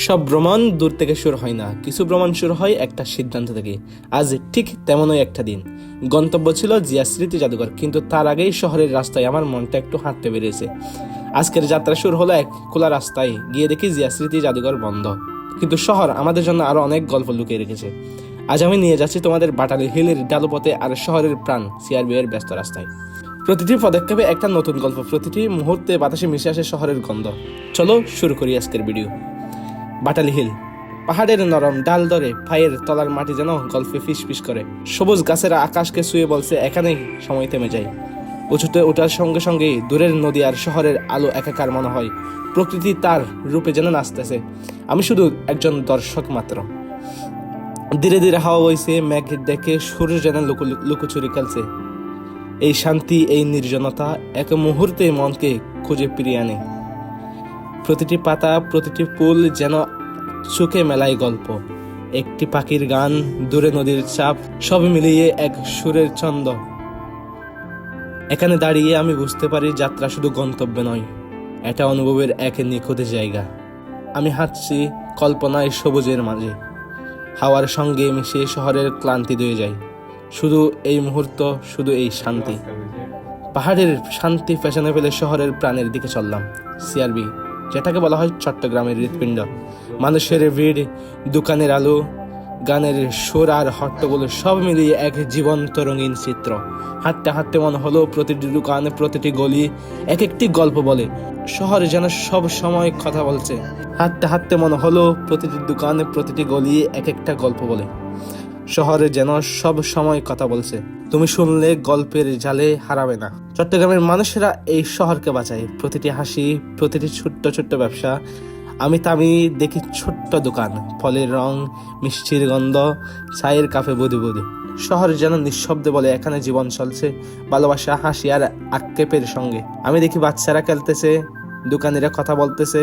সব ভ্রমণ দূর থেকে শুরু হয় না, কিছু ভ্রমণ শুরু হয় একটা সিদ্ধান্ত থেকে। আজ ঠিক তেমনই একটা দিন। গন্তব্য ছিল জিয়া স্মৃতি জাদুঘর, কিন্তু তার আগেই শহরের রাস্তায় আমার মনটা একটু হাঁটতে বেরিয়েছে। আজকের যাত্রা শুরু হলো এক খোলা রাস্তায়, গিয়ে দেখি জিয়া স্মৃতি জাদুঘর বন্ধ, কিন্তু শহর আমাদের জন্য আরো অনেক গল্প লুকিয়ে রেখেছে। আজ আমি নিয়ে যাচ্ছি তোমাদের বাটালি হিলের ডালুপথে আর শহরের প্রাণ সিআরবি এর ব্যস্ত রাস্তায়। প্রতিটি পদক্ষেপে একটা নতুন গল্প, প্রতিটি মুহূর্তে বাতাসে মিশে আসে শহরের গন্ধ। চলো শুরু করি আজকের ভিডিও। বাটালি হিল, পাহাড়ের নরম ডাল ধরে পায়ের তলার মাটি যেন গল্পে ফিসফিস করে। সবুজ গাছেরা আকাশকে ছুঁয়ে বলছে এখানেই সময় থেমে যায়। উঁচুতে ওঠার সঙ্গে সঙ্গে দূরের নদী আর শহরের আলো একাকার মনে হয়। প্রকৃতি তার রূপে যেন নাচতেছে, আমি শুধু একজন দর্শক মাত্র। ধীরে ধীরে হাওয়া বইছে, মেঘ ডেকে সূর্য যেন লুকোচুরি খেলছে। এই শান্তি, এই নির্জনতা এক মুহূর্তে মনকে খুঁজে ফিরিয়ে আনে। প্রতিটি পাতা, প্রতিটি ফুল যেন চোখে মেলায় গল্প। একটি পাখির গান, দূরে নদীর চাপ, সব মিলিয়ে এক সুরের ছন্দ। এখানে দাঁড়িয়ে আমি বুঝতে পারি যাত্রা শুধু গন্তব্যে নয়, এটা অনুভবের এক নিখুঁত জায়গা। আমি হাঁটছি কল্পনায় সবুজের মাঝে, হাওয়ার সঙ্গে মিশে শহরের ক্লান্তি ধুয়ে যায়। শুধু এই মুহূর্ত, শুধু এই শান্তি। পাহাড়ের শান্তি ফ্যাশনে ফেলে শহরের প্রাণের দিকে চললাম। সিআরবি, যেটাকে বলা হয় চট্টগ্রামের হৃৎপিণ্ড। মানুষের ভিড়, দোকানের আলো, গানের সুর আর হট্টগোল সব মিলিয়ে এক জীবন্ত রঙিন চিত্র। হাঁটতে হাঁটতে মনে হলো প্রতিটি দোকান, প্রতিটি গলি এক একটি গল্প বলে। শহর যেন সব সময় কথা বলছে। হাঁটতে হাঁটতে মনে হলো প্রতিটি দোকান, প্রতিটি গলি এক একটা গল্প বলে। শহরে যেন সব সময় কথা বলছে, তুমি শুনলে গল্পের জালে হারাবে না। চট্টগ্রামের মানুষেরা এই শহরকে বাঁচায়। প্রতিটি হাসি, প্রতিটি ছোট্ট ছোট্ট ব্যবসা। আমি দেখি ছোট্ট দোকান, ফলের রং, মিষ্টির গন্ধ, চায়ের কাপে বুদু বুদু। শহর যেন নিঃশব্দে বলে এখানে জীবন চলছে, ভালোবাসা, হাসি আর আক্ষেপের সঙ্গে। আমি দেখি বাচ্চারা খেলতেছে, দোকানিরা কথা বলতেছে,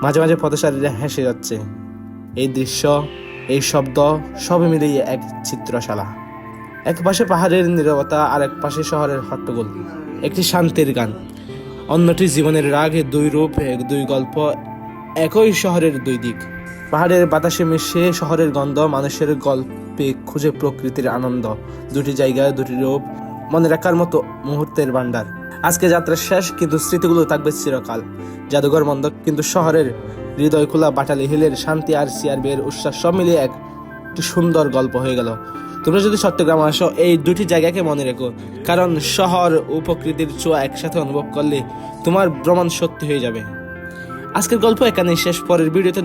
মাঝে মাঝে পথচারীরা হেসে যাচ্ছে। এই দৃশ্য, এই শব্দ সব মিলিয়ে এক চিত্রশালা। এক পাশে পাহাড়ের নীরবতা, আর এক পাশে শহরের হট্টগোল। একটি শান্তির গান, অন্যটি জীবনের রাগ। দুই রূপ, দুই গল্প, একই শহরের দুই দিক। পাহাড়ের বাতাসে মিশে শহরের গন্ধ, মানুষের গল্পে খুঁজে প্রকৃতির আনন্দ। দুটি জায়গা, দুটি রূপ, মনে রাখার মতো মুহূর্তের ভান্ডার। আজকে যাত্রা শেষ, কিন্তু স্মৃতিগুলো থাকবে চিরকাল। জাদুঘর বন্ধ, কিন্তু শহরের হৃদয় খোলা। বাটালি হিলের শান্তি আর সিআরবি এর উচ্ছ্বাস সব মিলিয়ে একটি সুন্দর গল্প হয়ে গেল। তোমরা যদি চট্টগ্রাম আসো, এই দুটি জায়গাকে মনে রেখো, কারণ শহর ও প্রকৃতির ছোঁয়া একসাথে অনুভব করলে তোমার ভ্রমণ সত্যি হয়ে যাবে। আজকের গল্প এখানেই শেষ। পরের ভিডিওতে